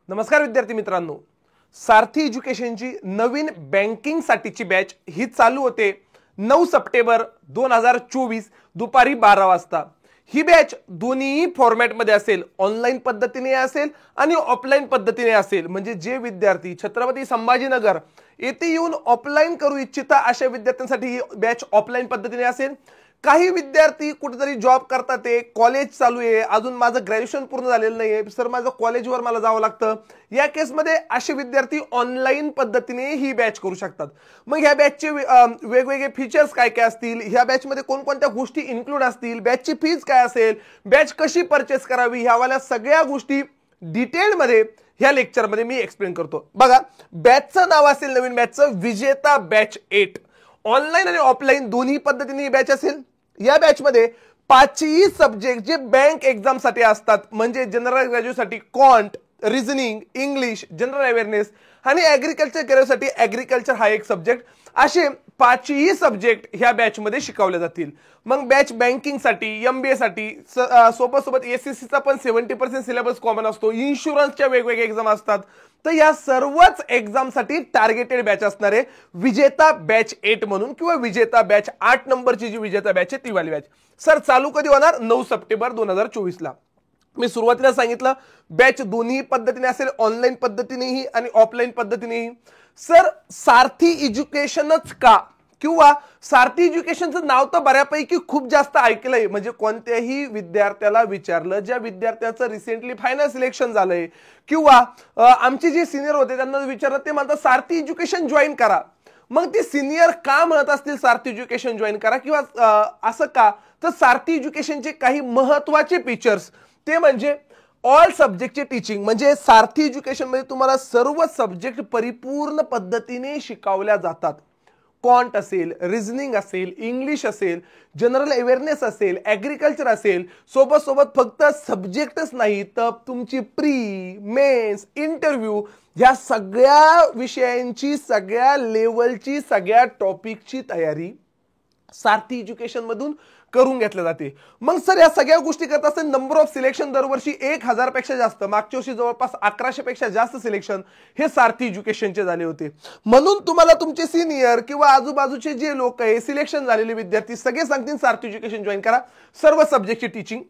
नमस्कार विद्यार्थी मित्रांनो, सारथी एज्युकेशनची नवीन बँकिंग साठीची बॅच ही चालू होते 9 सप्टेंबर 2024 दुपारी 12 वाजता। ही बॅच दोन्ही फॉर्मॅट मध्ये असेल, ऑनलाइन पद्धतीने असेल आणि ऑफलाइन पद्धतीने असेल। म्हणजे जे विद्यार्थी छत्रपती संभाजीनगर येथे येऊन ऑफलाइन करू इच्छिता अशा विद्यार्थ्यांसाठी ही बॅच ऑफलाइन पद्धतीने असेल। काही विद्यार्थी कुठेतरी जॉब करतात, ते कॉलेज चालू आहे, अजून माझं ग्रॅज्युएशन पूर्ण झालेलं नाहीये सर, माझं कॉलेजवर मला जावं लागतं, या केसमध्ये असे विद्यार्थी ऑनलाइन पद्धतीने ही बॅच करू शकतात। मग ह्या बॅचचे वेगवेगळे फीचर्स काय काय असतील, ह्या बॅचमध्ये कोणकोणत्या गोष्टी इन्क्लूड असतील, बॅचची फीज काय असेल, बॅच कशी परचेस करावी, ह्यावाल्या सगळ्या गोष्टी डिटेल मध्ये ह्या लेक्चर मध्ये मी एक्सप्लेन करतो। बघा, बॅचचं नाव असेल नवीन बॅचचं विजेता बॅच 8। ऑनलाइन आणि ऑफलाइन दोन्ही पद्धतीने ही बॅच असेल। या बॅच मध्ये 5ही सब्जेक्ट जे बँक एक्झाम साठी असतात, म्हणजे जनरल ग्रॅज्युएट साठी quant, reasoning, English, general awareness आणि ऍग्रीकल्चर करिअरसाठी ऍग्रीकल्चर हा एक सब्जेक्ट, असे 5ही सब्जेक्ट ह्या बॅच मध्ये शिकवले जातील। मग बॅच बँकिंग साठी, एमबीए साठी सोबत एसएससी चा पण 70% सिलेबस कॉमन असतो, इन्शुरन्सच्या वेगवेगळे एक्झाम असतात। तर या सर्वच एक्झाम साठी टार्गेटेड बॅच असणार आहे विजेता बॅच 8 म्हणून, किंवा विजेता बॅच 8 नंबरची जी विजेता बॅच आहे ती वाली बॅच। सर चालू कधी होणार? 9 सप्टेंबर 2024 ला। मी सुरुवातीला सांगितलं बॅच दोन्ही पद्धतीने असेल, ऑनलाइन पद्धतीनेही आणि ऑफलाइन पद्धतीनेही। सर सारथी एज्युकेशनच का, किंवा सारथी एज्युकेशनचं नाव तर बऱ्यापैकी खूप जास्त ऐकलंय, म्हणजे कोणत्याही विद्यार्थ्याला विचारलं, ज्या विद्यार्थ्याचं रिसेंटली फायनल सिलेक्शन झालंय किंवा आमचे जे सिनियर होते त्यांना विचारलं, ते म्हणतात सारथी एज्युकेशन जॉईन करा। मग ते सिनियर का म्हणत असतील सारथी एज्युकेशन जॉईन करा, किंवा असं का, तर सारथी एज्युकेशनचे काही महत्त्वाचे फीचर्स ते म्हणजे ऑल सब्जेक्टचे टीचिंग, म्हणजे सारथी एज्युकेशन मध्ये तुम्हाला सर्व सब्जेक्ट परिपूर्ण पद्धतीने शिकवल्या जातात। क्वांट असेल, रिझनिंग असेल, इंग्लिश असेल, जनरल अवेअरनेस असेल, ऍग्रीकल्चर असेल, सोबत फक्त सब्जेक्टच नाही तर तुमची प्री, मेन्स, इंटरव्ह्यू या सगळ्या विषयांची, सगळ्या लेवलची, सगळ्या टॉपिकची तयारी सारथी एज्युकेशन मधून करून घेतल्या जाते। मग सर या सगळ्या गोष्टी करत असताना नंबर ऑफ सिलेक्शन दरवर्षी 1000 पेक्षा जास्त, मागच्या वर्षी जवळपास 1100 पेक्षा जास्त सिलेक्शन हे सारथी एज्युकेशनचे झाले होते। म्हणून तुम्हाला तुमचे सिनियर किंवा आजूबाजूचे जे लोक आहे, सिलेक्शन झालेले विद्यार्थी सगळे सांगतील सारथी एज्युकेशन जॉईन करा। सर्व सब्जेक्टची टीचिंग,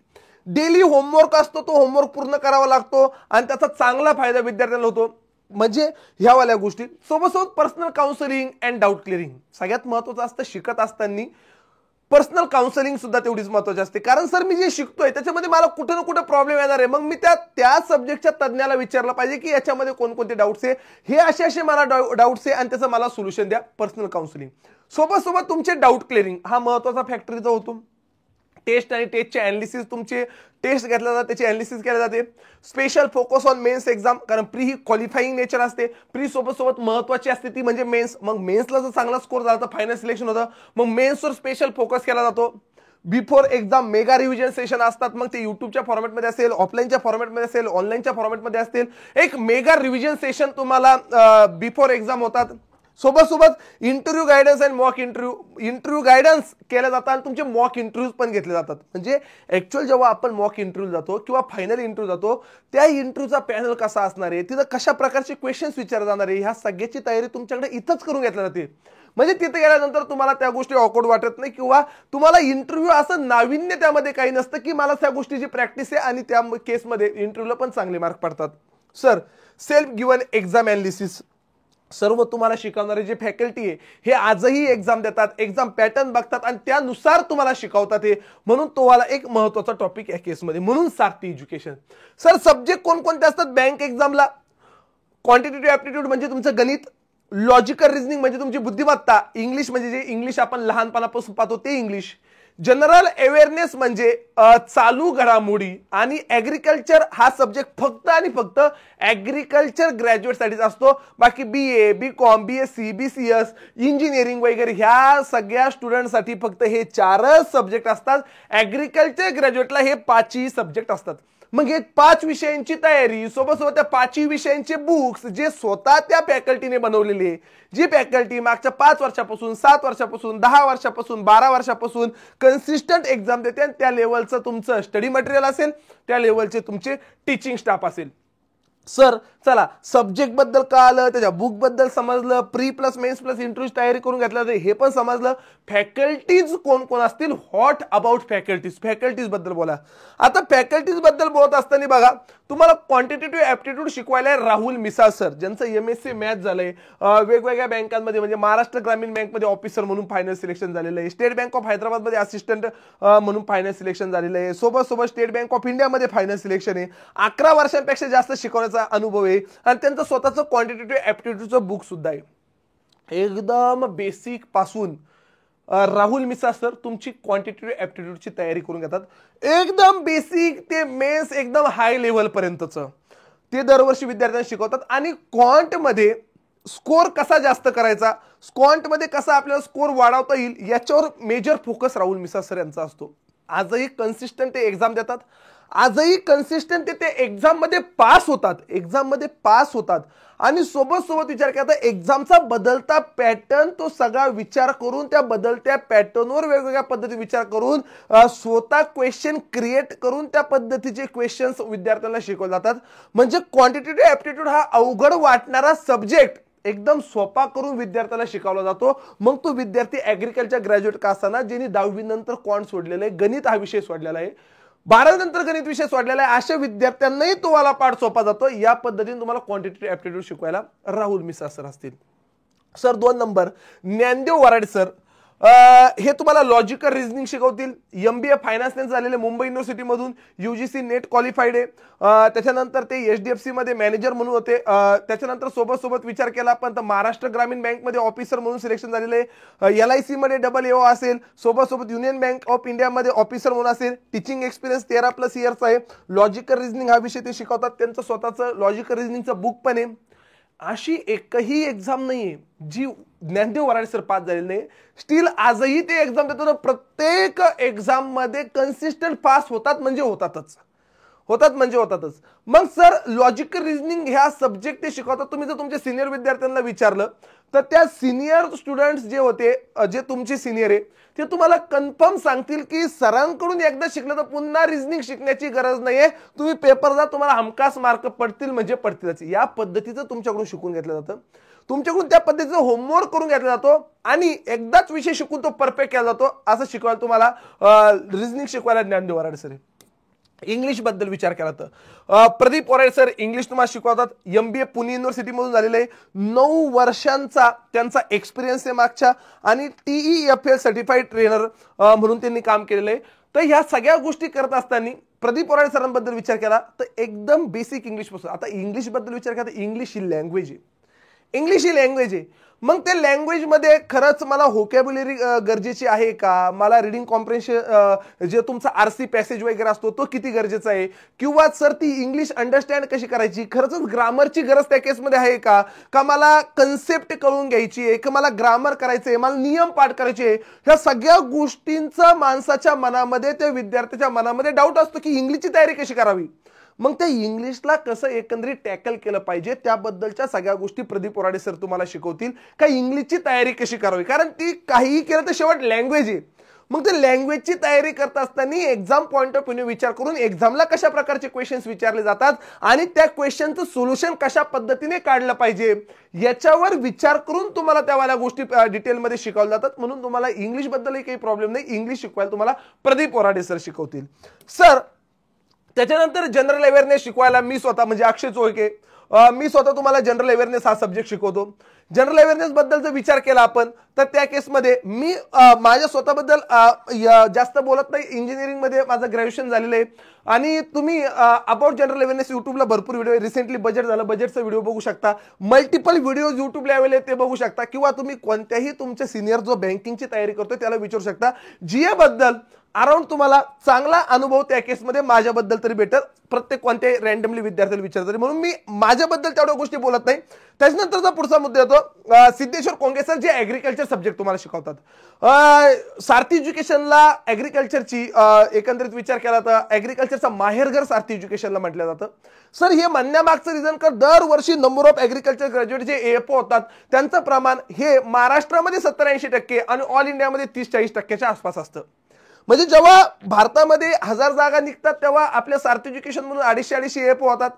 डेली होमवर्क असतो, तो होमवर्क पूर्ण करावा लागतो आणि त्याचा चांगला फायदा विद्यार्थ्यांना होतो। म्हणजे ह्यावाल्या गोष्टी सोबत personal counselling and doubt clearing सगळ्यात महत्त्वाचं असतं। शिकत असताना पर्सनल काउन्सिलिंग सुद्धा तेवढीच महत्त्वाची असते, कारण सर मी जे शिकतोय त्याच्यामध्ये मला कुठे ना कुठे प्रॉब्लेम येणार आहे, मग मी त्या सब्जेक्टच्या तज्ञाला विचारलं पाहिजे की याच्यामध्ये कोणकोणते डाऊट्स आहे, हे असे मला डाऊट्स आहे आणि त्याचं मला सोल्युशन द्या। पर्सनल काउन्सिलिंग सोबत तुमचे डाऊट क्लिअरिंग हा महत्त्वाचा फॅक्टर इथं होतो। टेस्ट आणि टेस्टचे अनालिसिस, तुमचे टेस्ट घेतला जाते, त्याची अनालिसिस केली जाते। Special focus on mains exam, कारण प्री ही क्वालिफाईंग नेचर असते, प्री सोबत महत्त्वाची असते ती म्हणजे मेन्स। मग मेन्सला जर चांगला स्कोर झाला तर फायनल सिलेक्शन होतं, मग मेन्सवर स्पेशल फोकस केला जातो। Before exam mega revision session असतात, मग ते युट्यूबच्या फॉर्मॅटमध्ये असेल, ऑफलाईनच्या फॉर्मॅटमध्ये असेल, ऑनलाईनच्या फॉर्मॅटमध्ये असतील, एक मेगा रिव्हिजन सेशन तुम्हाला बिफोर एक्झाम होतात। सोबत इंटरव्ह्यू गायडन्स आणि मॉक इंटरव्ह्यू गायडन्स केले जातात आणि तुमचे मॉक इंटरव्ह्यूज पण घेतले जातात। म्हणजे ऍक्च्युअल जेव्हा आपण मॉक इंटरव्ह्यू जातो किंवा फायनल इंटरव्ह्यू जातो, त्या इंटरव्ह्यूचा पॅनल कसा असणार आहे, तिथं कशा प्रकारचे क्वेश्चन्स विचारले जाणार आहे, ह्या सगळ्याची तयारी तुमच्याकडे इथंच करून घेतली जाते। म्हणजे तिथे गेल्यानंतर तुम्हाला त्या गोष्टी ऑकवर्ड वाटत नाही, किंवा तुम्हाला इंटरव्ह्यू असं नाविन्य त्यामध्ये काही नसतं की मला त्या गोष्टीची प्रॅक्टिस आहे आणि त्या केसमध्ये इंटरव्ह्यूला पण चांगले मार्क पडतात। Sir self given exam analysis, सर्व तुम्हाला शिकवणारे जे फॅकल्टी आहे हे आजही एक्झाम देतात, एक्झाम पॅटर्न बघतात आणि त्यानुसार तुम्हाला शिकवतात, हे म्हणून तुम्हाला एक महत्त्वाचा टॉपिक या केसमध्ये, म्हणून सारथी एज्युकेशन। सर सब्जेक्ट कोणकोणते असतात बँक एक्झामला? क्वांटिटेटिव्ह ॲप्टिट्यूड म्हणजे तुमचं गणित, लॉजिकल रिझनिंग म्हणजे तुमची बुद्धिमत्ता, इंग्लिश म्हणजे जे इंग्लिश आपण लहानपणापासून पाहतो ते इंग्लिश, जनरल अवेअरनेस म्हणजे चालू घडामोडी, आणि ऍग्रीकल्चर हा सब्जेक्ट फक्त आणि फक्त ऍग्रीकल्चर ग्रॅज्युएटसाठीच असतो। बाकी BA, BCom, BSc, BCS, engineering वगैरे ह्या सगळ्या स्टुडंटसाठी फक्त हे 4च सब्जेक्ट असतात। ऍग्रीकल्चर ग्रॅज्युएटला हे 5ही सब्जेक्ट असतात। मग हे 5 विषयांची तयारी सोबत त्या 5ही विषयांचे बुक्स जे स्वतः त्या फॅकल्टीने बनवलेले, जी फॅकल्टी मागच्या 5 वर्षापासून, 7 वर्षापासून, 10 वर्षापासून, 12 वर्षापासून कन्सिस्टंट एक्झाम देते, आणि त्या लेवलचं तुमचं स्टडी मटेरियल असेल, त्या लेवलचे तुमचे टीचिंग स्टाफ असेल। सर चला सब्जेक्ट बद्दल कळालं, त्याच्या बुक बद्दल समजलं, pre plus mains plus interview तयारी करून घेतलं हे पण समजलं. फॅकल्टीज कोण कोण असतील, व्हॉट अबाउट फॅकल्टीज, फॅकल्टीज बद्दल बोला. आता फॅकल्टीज बद्दल बोलत असताना बघा तुम्हाला क्वांटिटेटिव्ह ऍप्टिट्यूड शिकवायला राहुल मिसाळ सर, ज्यांचं MSc मॅथ झालंय, वेगवेगळ्या बँकांमध्ये म्हणजे महाराष्ट्र ग्रामीण बँकमध्ये ऑफिसर म्हणून फायनल सिलेक्शन झालेलं आहे, स्टेट बँक ऑफ हैदराबादमध्ये असिस्टंट म्हणून फायनल सिलेक्शन झालेलं आहे, सोबत सोबत स्टेट बँक ऑफ इंडियामध्ये फायनल सिलेक्शन आहे, 11 वर्षांपेक्षा जास्त शिकवण्याचा अनुभव आहे आणि त्यांचं स्वतःचं क्वांटिटेटिव्ह ऍप्टिट्यूडचं बुक सुद्धा आहे. एकदम बेसिक पासून राहुल मिसाळ सर तुमची क्वांटिटेटिव्ह ऍप्टिट्यूडची तयारी करून घेतात. एकदम बेसिक ते मेन्स एकदम हाय लेवल पर्यंतचं ते दरवर्षी विद्यार्थ्यांना शिकवतात. आणि क्वांट मध्ये स्कोर कसा जास्त करायचा, क्वांट मध्ये कसा आपल्याला स्कोर वाढवता येईल याच्यावर major focus Rahul Misal sir यांचा असतो. आजही कन्सिस्टंट ते एक्झाम देतात, आजही कन्सिस्टंट ते एक्झाम मध्ये पास होतात, एक्झाम मध्ये पास होतात. आणि सोबत सोबत विचार केला एक्झामचा बदलता पॅटर्न तो सगळा विचार करून त्या बदलत्या पॅटर्नवर वेगवेगळ्या पद्धती विचार करून स्वतः क्वेश्चन क्रिएट करून त्या पद्धतीचे क्वेश्चन्स विद्यार्थ्यांना शिकवले जातात. म्हणजे क्वांटिटेटिव्ह ऍप्टिट्यूड हा अवघड वाटणारा सब्जेक्ट एकदम सोपा करून विद्यार्थ्याला शिकवला जातो. मग तो विद्यार्थी ऍग्रिकल्चर ग्रॅज्युएट का असताना ज्यांनी 10वी नंतर क्वांट सोडलेला आहे, गणित हा विषय सोडलेला आहे, 12वी नंतर गणित विषय सोडलेला आहे, अशा विद्यार्थ्यांनाही तुम्हाला पाठ सोपा जातो. या पद्धतीने तुम्हाला क्वांटिटेटिव्ह ऍप्टिट्यूड शिकवायला राहुल मिसाळ सर असतील. Sir 2 number Dnyandev Varade sir, हे तुम्हाला लॉजिकल रिझनिंग शिकवतील. MBA फायनान्स झालेले मुंबई युनिव्हर्सिटी मधून, UGC नेट क्वालिफाईड आहे. त्याच्यानंतर ते HDFC मध्ये मॅनेजर म्हणून होते. त्याच्यानंतर सोबत सोबत विचार केला पण महाराष्ट्र ग्रामीण बँकमध्ये ऑफिसर म्हणून सिलेक्शन झालेले आहे. LIC मध्ये AAO असेल, सोबत सोबत युनियन बँक ऑफ इंडिया मध्ये ऑफिसर म्हणून असेल. टीचिंग एक्सपिरियन्स 13+ इयर्स आहे. लॉजिकल रिझनिंग हा विषय ते शिकवतात. त्यांचं स्वतःचं लॉजिकल रिझनिंगचं बुक पण आहे. अशी एकही एक्झाम नाहीये जी ज्ञानदेव वराडे सर पास झालेले नाही. स्टील आजही ते एक्झाम देतात, प्रत्येक एक्झाम मध्ये कन्सिस्टंट पास होतात म्हणजे होतातच, होतात म्हणजे होतातच. मग सर लॉजिकल रिझनिंग ह्या सब्जेक्ट ते शिकवतात. तुम्ही जर तुमच्या सिनियर विद्यार्थ्यांना विचारलं तर त्या सिनियर स्टुडंट्स जे होते, जे तुमचे सिनियर आहे ते तुम्हाला कन्फर्म सांगतील की सरांकडून एकदा शिकलं तर पुन्हा रिझनिंग शिकण्याची गरज नाहीये, तुम्ही पेपर जा तुम्हाला हमखास मार्क पडतील म्हणजे पडतीलच. या पद्धतीचं तुमच्याकडून शिकून घेतलं जातं, तुमच्याकडून त्या पद्धतीचं होमवर्क करून घेतला जातो आणि एकदाच विषय शिकून तो परफेक्ट केला जातो. असं शिकवायला तुम्हाला रिझनिंग शिकवायला ज्ञानदेव वराडे सर. इंग्लिश बद्दल विचार केला तर प्रदीप वराडे सर इंग्लिश तुम्हाला शिकवतात. MBA पुणे युनिव्हर्सिटी मधून झालेले आहे. 9 वर्षांचा त्यांचा एक्सपिरियन्स आहे मागच्या आणि TEFL सर्टिफाईड ट्रेनर म्हणून त्यांनी काम केलेलं आहे. तर ह्या सगळ्या गोष्टी करत असताना प्रदीप वराडे सरांबद्दल विचार केला तर एकदम बेसिक इंग्लिश पासून. आता इंग्लिश बद्दल विचार केला तर इंग्लिश ही लँग्वेज आहे, इंग्लिश ही लँग्वेज आहे. मग त्या लँग्वेज मध्ये खरंच मला व्होकॅब्युलरी गरजेची आहे का, मला रिडिंग कॉम्प्रिहेन्शन जे तुमचा RC पॅसेज वगैरे असतो तो किती गरजेचा आहे, किंवा सर ती इंग्लिश अंडरस्टँड कशी करायची, खरंच ग्रामरची गरज त्या केसमध्ये आहे का, का मला कन्सेप्ट कळून घ्यायची आहे, का मला ग्रामर करायचं आहे, मला नियम पाठ करायचे आहे. ह्या सगळ्या गोष्टींचा माणसाच्या मनामध्ये, त्या विद्यार्थ्याच्या मनामध्ये डाऊट असतो की इंग्लिशची तयारी कशी करावी. मग त्या इंग्लिशला कसं एकंदरीत टॅकल केलं पाहिजे त्याबद्दलच्या सगळ्या गोष्टी प्रदीप वराडे सर तुम्हाला शिकवतील. का इंग्लिशची तयारी कशी करावी, कारण ती काहीही केलं तर शेवट लँग्वेज आहे. मग ते लँग्वेजची तयारी करत असताना एक्झाम पॉइंट ऑफ व्ह्यू विचार करून एक्झामला कशा प्रकारचे क्वेश्चन्स विचारले जातात आणि त्या क्वेश्चनचं सोल्युशन कशा पद्धतीने काढलं पाहिजे याच्यावर विचार करून तुम्हाला त्यावाल्या गोष्टी डिटेलमध्ये शिकवल्या जातात. म्हणून तुम्हाला इंग्लिश बद्दलही काही प्रॉब्लेम नाही, इंग्लिश शिकवायला तुम्हाला प्रदीप वराडे सर शिकवतील. सर त्याच्यानंतर जनरल अवेअरनेस शिकवायला मी स्वतः म्हणजे अक्षय चोळके, मी स्वतः तुम्हाला जनरल अवेअरनेस हा सब्जेक्ट शिकवतो. जनरल अवेअरनेस बद्दल जर विचार केला आपण तर त्या केसमध्ये मी माझ्या स्वतःबद्दल जास्त बोलत नाही. इंजिनिअरिंग मध्ये माझं ग्रॅज्युएशन झालेलं आहे आणि तुम्ही अबाउट जनरल अवेअरनेस युट्यूबला भरपूर व्हिडिओ, रिसेंटली बजेट झालं, बजेटचा व्हिडिओ बघू शकता, मल्टिपल व्हिडिओज युट्यूबला अवेलेबल आहेत ते बघू शकता, किंवा तुम्ही कोणत्याही तुमच्या सिनियर जो बँकिंगची तयारी करतोय त्याला विचारू शकता. GA बद्दल अराउंड तुम्हाला चांगला अनुभव त्या केसमध्ये माझ्याबद्दल तरी बेटर, प्रत्येक कोणत्याही रँडमली विद्यार्थ्याला विचारतो म्हणून मी माझ्याबद्दल तेवढ्या गोष्टी बोलत नाही. त्याच्यानंतरचा पुढचा मुद्दा येतो सिद्धेश्वर कोंगे सर जे ऍग्रिकल्चर सब्जेक्ट तुम्हाला शिकवतात. सारथी एज्युकेशनला ऍग्रिकल्चरची एकंदरीत विचार केला तर ऍग्रिकल्चरचा माहेरघर सारथी एज्युकेशनला म्हटलं जातं. सर हे म्हणण्यामागचं रिझन का दरवर्षी नंबर ऑफ ऍग्रिकल्चर ग्रॅज्युएट जे AFO होतात त्यांचं प्रमाण हे महाराष्ट्रामध्ये 70-80% आणि ऑल इंडियामध्ये 30-40% आसपास असतं. म्हणजे जेव्हा भारतामध्ये 1000 जागा निघतात तेव्हा आपल्या सारथी एज्युकेशन म्हणून 250-250 AFO होतात.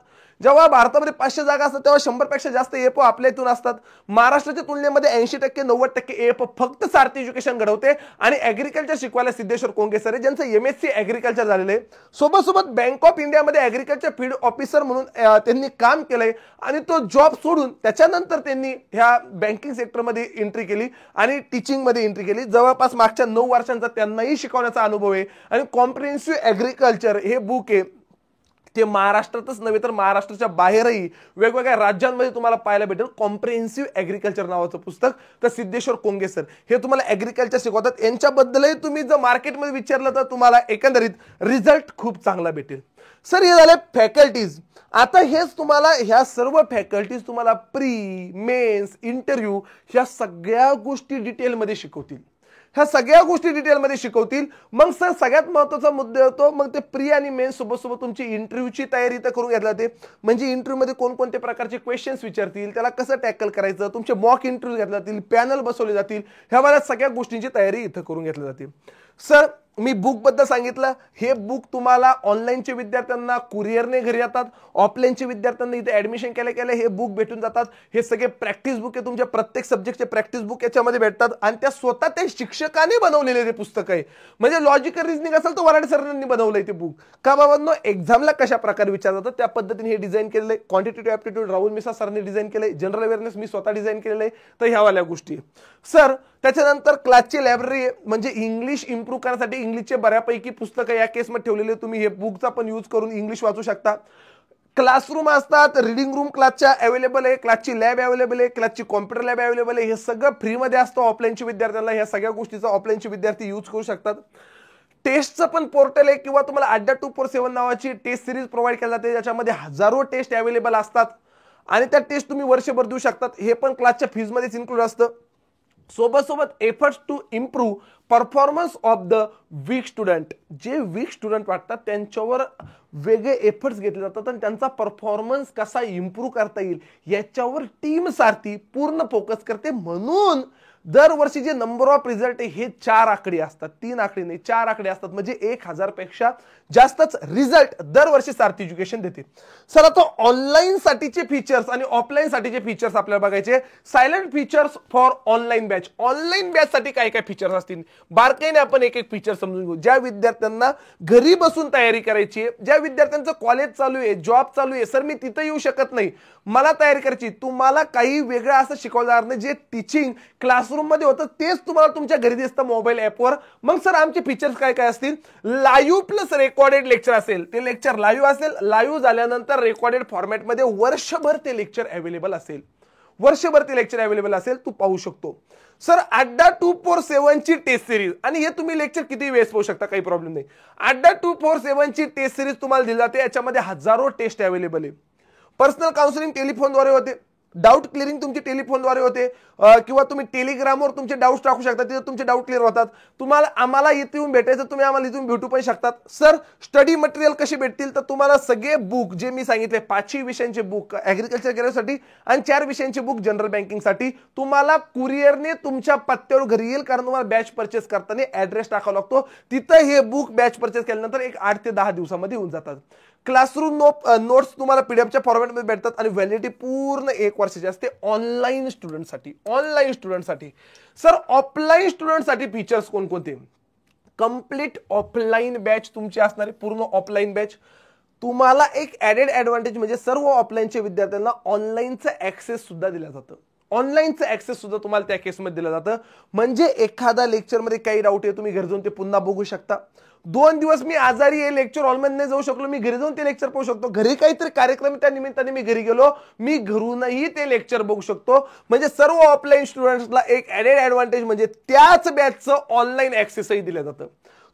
जेव्हा भारतामध्ये 500 जागा असतात तेव्हा 100 पेक्षा जास्त एप आपल्या इथून असतात. महाराष्ट्राच्या तुलनेमध्ये 80% 90% एप फक्त सारथी एज्युकेशन घडवते आणि ऍग्रिकल्चर शिकवायला सिद्धेश्वर कोंगे सर ज्यांचं MSc ऍग्रिकल्चर झालेलं आहे. सोबत बँक ऑफ इंडियामध्ये ऍग्रिकल्चर फील्ड ऑफिसर म्हणून त्यांनी काम केलंय आणि तो जॉब सोडून त्याच्यानंतर त्यांनी ह्या बँकिंग सेक्टरमध्ये एंट्री केली आणि टीचिंग मध्ये एंट्री केली. जवळपास मागच्या 9 वर्षांचा त्यांनाही शिकवण्याचा अनुभव आहे आणि कॉम्प्रिहेन्सिव्ह ऍग्रिकल्चर हे बुक आहे ते महाराष्ट्रातच नव्हे तर महाराष्ट्राच्या बाहेरही वेगवेगळ्या राज्यांमध्ये तुम्हाला पाहायला भेटेल. कॉम्प्रिहेन्सिव्ह ऍग्रिकल्चर नावाचं पुस्तक तर सिद्धेश्वर कोंगे सर हे तुम्हाला ऍग्रिकल्चर शिकवतात. यांच्याबद्दलही तुम्ही जर मार्केटमध्ये विचारलं तर तुम्हाला एकंदरीत रिझल्ट खूप चांगला भेटेल. सर हे झाले फॅकल्टीज. आता हेच तुम्हाला ह्या सर्व फॅकल्टीज तुम्हाला प्री मेन्स इंटरव्ह्यू ह्या सगळ्या गोष्टी डिटेलमध्ये शिकवतील. ह्या सगळ्या गोष्टी डिटेलमध्ये शिकवतील. मग सर सगळ्यात महत्त्वाचा मुद्दा होतो मग ते प्री आणि मेन्स सोबत तुमची इंटरव्ह्यूची तयारी तर करून घेतली जाते. म्हणजे इंटरव्ह्यूमध्ये कोणकोणत्या प्रकारचे क्वेश्चन्स विचारतील, त्याला कसं टॅकल करायचं, तुमचे मॉक इंटरव्ह्यू घेतले जातील, पॅनल बसवले जातील, ह्या बऱ्याच सगळ्या गोष्टींची तयारी इथं करून घेतली जाते. सर मी बुक बद्दल सांगितलं. हे बुक तुम्हाला ऑनलाईनचे विद्यार्थ्यांना कुरिअरने घरी येतात, ऑफलाईनचे विद्यार्थ्यांना इथे ऍडमिशन केल्या हे बुक भेटून जातात. हे सगळे प्रॅक्टिस बुक आहे, तुमच्या प्रत्येक सब्जेक्टचे प्रॅक्टिस बुक याच्यामध्ये भेटतात आणि त्या स्वतः त्या शिक्षकाने बनवलेले ते पुस्तक आहे. म्हणजे लॉजिकल रिझनिंग असेल तर वराडे सरांनी बनवलंय ते बुक. का बाबांनो एक्झामला कशा प्रकारे विचारलं जातं त्या पद्धतीने हे डिझाईन केलेलं आहे. क्वांटिटेटिव्ह ऍप्टिट्यूड राहुल मिसा सरांनी डिझाईन केलंय. जनरल अवेअरनेस मी स्वतः डिझाईन केलेलं आहे. तर ह्या वाल्या गोष्टी सर त्याच्यानंतर क्लासची लायब्ररी म्हणजे इंग्लिश इम्प्रूव्ह करण्यासाठी इंग्लिशचे बऱ्यापैकी पुस्तकं या केसमध्ये ठेवलेले. तुम्ही हे बुकचा पण यूज करून इंग्लिश वाचू शकता. क्लासरूम असतात, रिडिंग रूम क्लासच्या अवेलेबल आहे, क्लासची लॅब अवेलेबल आहे, क्लासची कॉम्प्युटर लॅब अवेलेबल आहे. हे सगळं फ्रीमध्ये असतं ऑफलाईनच्या विद्यार्थ्यांना. ह्या सगळ्या गोष्टीचा ऑफलाईनचे विद्यार्थी यूज करू शकतात. टेस्टचं पण पोर्टल आहे किंवा तुम्हाला अड्डा 247 नावाची टेस्ट सिरीज प्रोव्हाइड केली जाते. ज्याच्यामध्ये हजारो टेस्ट अवेलेबल असतात आणि त्या टेस्ट तुम्ही वर्षभर देऊ शकतात. हे पण क्लासच्या फीजमध्येच इन्क्लूड असतं. सोबत efforts to improve performance of the weak student. जे वीक स्टुडंट वाटतात त्यांच्यावर वेगळे एफर्ट्स घेतले जातात आणि त्यांचा परफॉर्मन्स कसा इम्प्रूव्ह करता येईल याच्यावर टीम सारथी पूर्ण फोकस करते. म्हणून दरवर्षी जे नंबर ऑफ रिझल्ट आहे हे 4 आकडे असतात, 3 आकडे नाही 4 आकडे असतात. म्हणजे 1000 पेक्षा जास्तच रिझल्ट दरवर्षी सारथी एज्युकेशन देते. सर आता ऑनलाईन साठीचे फीचर्स आणि ऑफलाईन साठीचे फीचर्स आपल्याला बघायचे. Silent features for online batch. Online batch साठी काय काय फीचर्स असतील बारकाईने आपण एक एक फीचर समजून घेऊ. ज्या विद्यार्थ्यांना घरी बसून तयारी करायची आहे, ज्या विद्यार्थ्यांचं कॉलेज चालू आहे, जॉब चालू आहे, सर मी तिथं येऊ शकत नाही, मला तयारी करायची, तुम्हाला काही वेगळं असं शिकवलं जाणार नाही. जे टीचिंग क्लासरूम मध्ये होतं तेच तुम्हाला तुमच्या घरी दिसतं मोबाईल ऍपवर. मग सर आमचे फीचर्स काय काय असतील. लाईव्ह प्लस रेकॉर्डेड लेक्चर असेल. ते लेक्चर लाईव्ह असेल. लाईव्ह झाल्यानंतर रेकॉर्डेड फॉर्मॅटमध्ये वर्षभर ते लेक्चर अवेलेबल असेल. वर्षभर ते लेक्चर अवेलेबल असेल, तू पाहू शकतो. सर अड्डा 247 ची टेस्ट सिरीज आणि हे तुम्ही लेक्चर किती वेळेस पाहू शकता, काही प्रॉब्लेम नाही. अड्डा 247 ची टेस्ट सिरीज तुम्हाला दिली जाते. याच्यामध्ये हजारो टेस्ट अवेलेबल आहे. पर्सनल काउन्सिलिंग टेलिफोनद्वारे होते. डाऊट क्लिअरिंग तुमची टेलिफोनद्वारे होते किंवा तुम्ही टेलिग्रामवर तुमचे डाऊट टाकू शकता. तिथे तुमचे डाऊट क्लिअर होतात. तुम्हाला आम्हाला इथे येऊन भेटायचं, तुम्ही आम्हाला इथून भेटू पण शकतात. सर स्टडी मटेरियल कसे भेटतील तर तुम्हाला सगळे बुक जे मी सांगितले 5 विषयांचे बुक ऍग्रिकल्चर करिअरसाठी आणि 4 विषयांचे बुक जनरल बँकिंगसाठी तुम्हाला कुरिअरने तुमच्या पत्त्यावर घरी येईल. कारण तुम्हाला बॅच परचेस करताना ऍड्रेस टाकावा लागतो. तिथं हे बुक बॅच परचेस केल्यानंतर एक 8 ते 10 दिवसामध्ये येऊन जातात. क्लासरूम नोट्स तुम्हाला पीडीएफच्या फॉर्मॅटमध्ये भेटतात आणि व्हॅलिडिटी पूर्ण 1 वर्षाची असते ऑनलाईन स्टुडंटसाठी. ऑनलाईन स्टुडंटसाठी सर ऑफलाईन स्टुडंटसाठी फीचर्स कोणकोणते. कंप्लीट ऑफलाईन बॅच तुमची असणारी पूर्ण ऑफलाईन बॅच. तुम्हाला एक ऍडेड ऍडव्हान्टेज म्हणजे सर्व ऑफलाईनच्या विद्यार्थ्यांना ऑनलाईनचं ऍक्सेस सुद्धा दिलं जातं. ऑनलाईनचं ऍक्सेस सुद्धा तुम्हाला त्या केसमध्ये दिलं जातं. म्हणजे एखादा लेक्चरमध्ये काही डाऊट आहे तुम्ही घरी जाऊन ते पुन्हा बघू शकता. 2 दिवस मी आजारी आहे, लेक्चर हॉलमध्ये नाही जाऊ शकलो, मी घरी जाऊन ते लेक्चर पाहू शकतो. घरी काहीतरी कार्यक्रम त्या निमित्ताने मी घरी गेलो, मी घरूनही ते लेक्चर बघू शकतो. म्हणजे सर्व ऑफलाईन स्टुडंट्सला एक ऍडेड ऍडव्हान्टेज म्हणजे त्याच बॅचचं ऑनलाईन ऍक्सेसही दिलं जातं.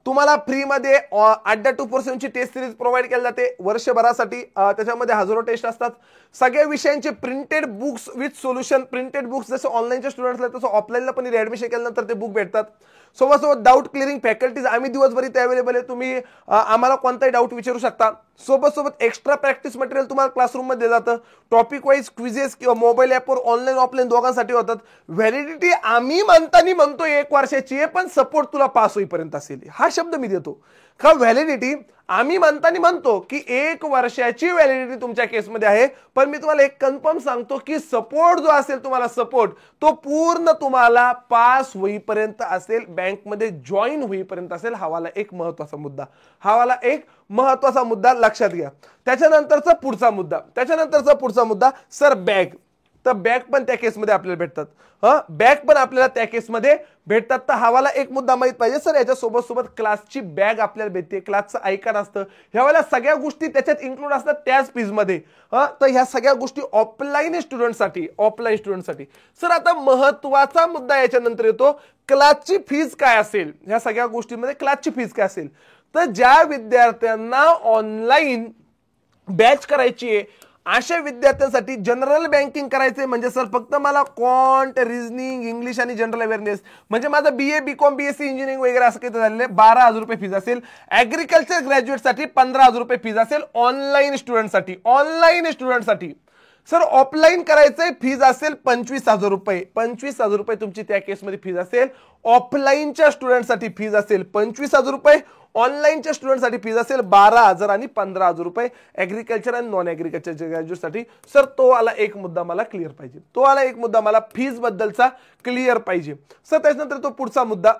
तुम्हाला फ्रीमध्ये अड्डा 247 ची टेस्ट सिरीज प्रोव्हाइड केली जाते वर्षभरासाठी. त्याच्यामध्ये हजारो टेस्ट असतात. सगळ्या विषयांचे printed books with solution. Printed books जसं ऑनलाईनच्या स्टुडंट्सला तसं ऑफलाईनला पण ऍडमिशन केल्यानंतर ते बुक भेटतात. सोबत डाऊट क्लिअरिंग फॅकल्टीज आम्ही दिवसभर इथे अवेलेबल आहे. तुम्ही आम्हाला कोणताही डाऊट विचारू शकता. सोबत एक्स्ट्रा प्रॅक्टिस मटेरियल तुम्हाला क्लासरूममध्ये दिलं जातं. टॉपिक वाईज क्विजेस किंवा मोबाईल ॲपवर ऑनलाईन ऑफलाईन दोघांसाठी होतात. व्हॅलिडिटी आम्ही म्हणतो 1 वर्षाची आहे, पण सपोर्ट तुला पास होईपर्यंत असेल. हा शब्द मी देतो का व्हॅलिडिटी आम्ही म्हणतो की 1 वर्षाची व्हॅलिडिटी तुमच्या केसमध्ये आहे, पण मी तुम्हाला एक कन्फर्म सांगतो की सपोर्ट जो असेल तुम्हाला सपोर्ट तो पूर्ण तुम्हाला पास होईपर्यंत असेल, बँकमध्ये जॉईन होईपर्यंत असेल. हा एक महत्वाचा मुद्दा लक्षात घ्या. त्याच्यानंतरचा पुढचा मुद्दा सर बॅग. तर बॅग पण त्या केसमध्ये आपल्याला भेटतात. त्या केसमध्ये भेटतात. तर हवाला एक मुद्दा माहित पाहिजे सर, याच्या सोबत क्लासची बॅग आपल्याला भेटते, क्लासचं आयकॉन असतं, ह्यावेळेला सगळ्या गोष्टी त्याच्यात इन्क्लूड असतात त्याच फीज मध्ये. तर ह्या सगळ्या गोष्टी ऑफलाईन स्टुडंटसाठी. सर आता महत्वाचा मुद्दा याच्यानंतर येतो, क्लासची फीज काय असेल. ह्या सगळ्या गोष्टींमध्ये क्लासची फीज काय असेल. तर ज्या विद्यार्थ्यांना ऑनलाईन बॅच करायची आहे अशा विद्यार्थ्यांसाठी जनरल बँकिंग करायचंय, म्हणजे सर फक्त मला क्वांट, रिझनिंग, इंग्लिश आणि जनरल अवेअरनेस, म्हणजे माझं BA BCom BSc इंजिनिअरिंग वगैरे असं काही झालेलं आहे, 12,000 रुपये फीज असेल. ऍग्रिकल्चर ग्रॅज्युएटसाठी 15,000 रुपये फीज असेल. ऑनलाईन स्टुडंटसाठी सर ऑफलाईन करायचंय, फीज असेल 25,000 रुपये. 25,000 रुपये तुमची त्या केसमध्ये फीज असेल. ऑफलाईनच्या स्टुडंटसाठी फीज असेल 25,000 रुपये. ऑनलाईनच्या स्टुडंटसाठी फीज असेल 12,000 आणि 15,000 रुपये. ऍग्रिकल्चर आणि नॉन ऍग्रिकल्चर ग्रॅज्युएटसाठी. सर तो आला एक मुद्दा मला क्लिअर पाहिजे. फीज बद्दलचा क्लिअर पाहिजे. सर त्याच्यानंतर तो पुढचा मुद्दा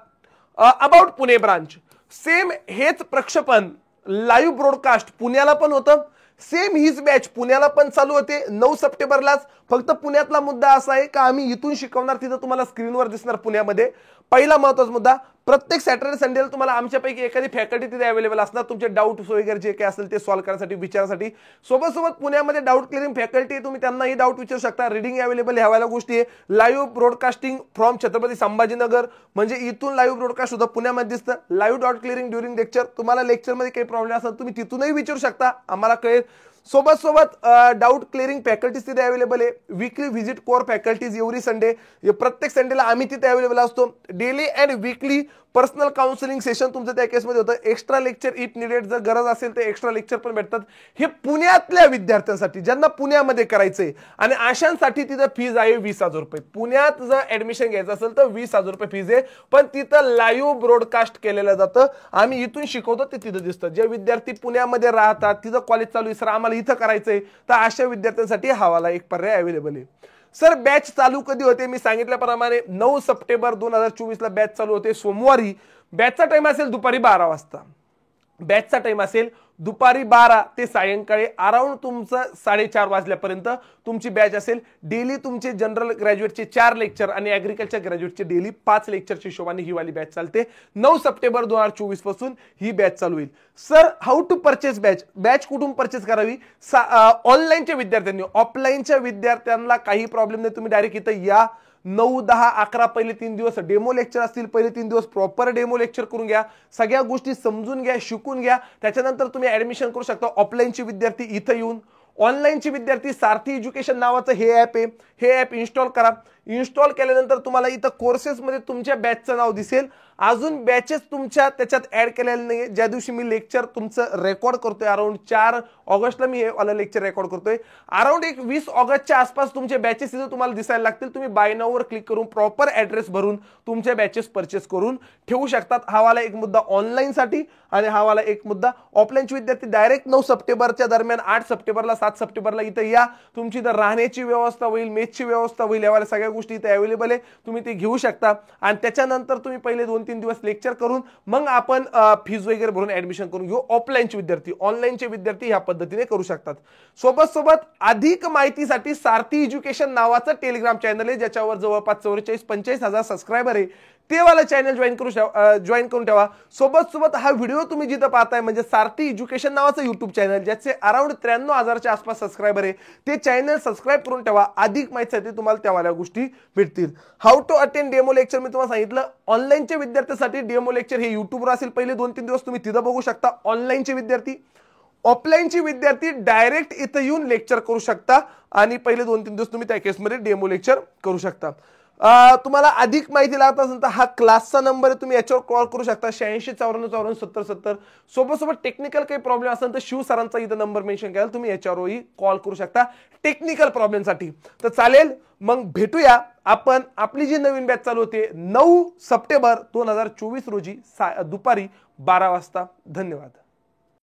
अबाउट पुणे ब्रांच. सेम हेच प्रक्षेपण लाईव्ह ब्रॉडकास्ट पुण्याला पण होतं. सेम हीच बॅच पुण्याला पण चालू होते 9 सप्टेंबरलाच. फक्त पुण्यातला मुद्दा असा आहे का आम्ही इथून शिकवणार, तिथं तुम्हाला स्क्रीनवर दिसणार पुण्यामध्ये. पहिला महत्त्वाचा मुद्दा, प्रत्येक सॅटर्डे संडेला तुम्हाला आमच्यापैकी एखादी फॅकल्टी तिथे अवेलेबल असणार, तुमचे डाऊट वगैरे जे काही असेल ते सॉल्व्ह करण्यासाठी, विचारण्यासाठी. सोबत पुण्यामध्ये डाऊट क्लिअरिंग फॅकल्टी, तुम्ही त्यांनाही डाऊट विचारू शकता. रिडिंग अवेलेबल ह्यावेळेला गोष्टी आहे. Live broadcasting from Chhatrapati Sambhajinagar, म्हणजे इथून लाईव्ह ब्रॉडकास्ट सुद्धा पुण्यामध्ये दिसतं. Live doubt clearing during lecture, तुम्हाला लेक्चरमध्ये काही प्रॉब्लेम असेल तुम्ही तिथूनही विचारू शकता, आम्हाला कळेल. सोबत डाऊट क्लिअरिंग फॅकल्टीज तिथे अवेलेबल आहे. Weekly visit core faculties every Sunday, प्रत्येक संडेला आम्ही तिथे अवेलेबल असतो. Daily and weekly personal counselling session तुमचं त्या केसमध्ये होतं. एक्स्ट्रा लेक्चर इफ निडेड, जर गरज असेल तर एक्स्ट्रा लेक्चर पण भेटतात. हे पुण्यातल्या विद्यार्थ्यांसाठी ज्यांना पुण्यामध्ये करायचंय आणि अशांसाठी तिथं फीज आहे 20,000 रुपये. पुण्यात जर ऍडमिशन घ्यायचं असेल तर 20,000 रुपये फीज आहे, पण तिथं लाईव्ह ब्रॉडकास्ट केलेलं जातं. आम्ही इथून शिकवतो ते तिथं दिसतं. जे विद्यार्थी पुण्यामध्ये राहतात, तिथं कॉलेज चालू आहे, सर आम्हाला इथं करायचंय, तर अशा विद्यार्थ्यांसाठी हवाला एक पर्याय अवेलेबल आहे. सर बॅच चालू कधी होते, मी सांगितल्याप्रमाणे 9 सप्टेंबर 2024 ला बॅच चालू होते सोमवारी. बॅचचा टाइम असेल दुपारी 12 वाजता. दुपारी 12 ते सायंकाळी अराउंड तुमचं 4:30 वाजल्यापर्यंत तुमची बॅच असेल. डेली तुमचे जनरल ग्रॅज्युएटचे 4 लेक्चर आणि ऍग्रिकल्चर ग्रॅज्युएटचे डेली 5 लेक्चरच्या हिशोबाने ही वाली बॅच चालते. 9 सप्टेंबर 2024 पासून ही बॅच चालू होईल. Sir how to purchase batch कुठून परचेस करावी. ऑनलाईनच्या विद्यार्थ्यांनी, ऑफलाईनच्या विद्यार्थ्यांना काही प्रॉब्लेम नाही, तुम्ही डायरेक्ट इथं या. 9, 10, 11 पहिले 3 दिवस डेमो लेक्चर असतील. पहिले 3 दिवस प्रॉपर डेमो लेक्चर करून घ्या, सगळ्या गोष्टी समजून घ्या, शिकून घ्या. त्याच्यानंतर तुम्ही ऍडमिशन करू शकता. ऑफलाईनचे विद्यार्थी इथं येऊन, ऑनलाईनचे विद्यार्थी सारथी एज्युकेशन नावाचं हे ॲप आहे, हे ॲप इन्स्टॉल करा. इन्स्टॉल केल्यानंतर तुम्हाला इथं कोर्सेसमध्ये तुमच्या बॅचचं नाव दिसेल. अजून बॅचेस तुमच्या त्याच्यात ऍड केलेले नाही. ज्या दिवशी मी लेक्चर तुमचं रेकॉर्ड करतोय, अराउंड 4 ऑगस्टला मी हे वाला लेक्चर रेकॉर्ड करतोय, अराउंड 20 ऑगस्टच्या आसपास तुमचे बॅचेस इथं तुम्हाला दिसायला लागतील. तुम्ही बाय नाऊवर क्लिक करून प्रॉपर ऍड्रेस भरून तुमच्या बॅचेस परचेस करून ठेवू शकतात. हा वाला एक मुद्दा ऑनलाईनसाठी, आणि हा वाला एक मुद्दा ऑफलाईनचे विद्यार्थी डायरेक्ट 9 सप्टेंबरच्या दरम्यान 8 सप्टेंबरला 7 सप्टेंबरला इथं या. तुमची इथं राहण्याची व्यवस्था होईल, मेसची व्यवस्था होईल, यावाला सगळ्या गोष्टी इथे अवेलेबल आहे, तुम्ही ते घेऊ शकता. आणि त्याच्यानंतर तुम्ही पहिले 2-3 दिवस लेक्चर करून मग आपण फीज वगैरे भरून ऍडमिशन करून घेऊ. ऑफलाईनचे विद्यार्थी, ऑनलाईनचे विद्यार्थी ह्या पद्धतीने करू शकतात. सोबत अधिक माहितीसाठी सारथी एज्युकेशन नावाचं टेलिग्राम चॅनल आहे, ज्याच्यावर जवळपास 44-45 हजार सबस्क्रायबर आहे. ते वाला चॅनल जॉईन करून ठेवा. सोबत हा व्हिडिओ तुम्ही जिथं पाहताय म्हणजे सारथी एज्युकेशन नावाचं युट्यूब चॅनल, ज्याचे अराउंड 93,000च्या आसपास सबस्क्रायबर आहे, ते चॅनल सबस्क्राईब करून ठेवा. अधिक माहितीसाठी तुम्हाला त्या वाल्या गोष्टी भेटतील. How to attend demo lecture मी तुम्हाला सांगितलं. ऑनलाईनच्या विद्यार्थ्यांसाठी डेमो लेक्चर हे युट्यूबवर असेल. पहिले 2-3 दिवस तुम्ही तिथं बघू शकता ऑनलाईनचे विद्यार्थी. ऑफलाईनचे विद्यार्थी डायरेक्ट इथं येऊन लेक्चर करू शकता आणि पहिले 2-3 दिवस तुम्ही त्या केसमध्ये डेमो लेक्चर करू शकता. तुम्हाला अधिक माहिती लागत असेल तर हा क्लासचा नंबर आहे, तुम्ही याच्यावर कॉल करू शकता 8694947070. सोबत टेक्निकल काही प्रॉब्लेम असेल तर शिव सरांचा इथं नंबर मेन्शन केला, तुम्ही याच्यावरही कॉल करू शकता टेक्निकल प्रॉब्लेमसाठी. तर चालेल, मग भेटूया आपण. आपली जी नवीन बॅच चालू होते 9 सप्टेंबर 2024 रोजी दुपारी 12 वाजता. धन्यवाद.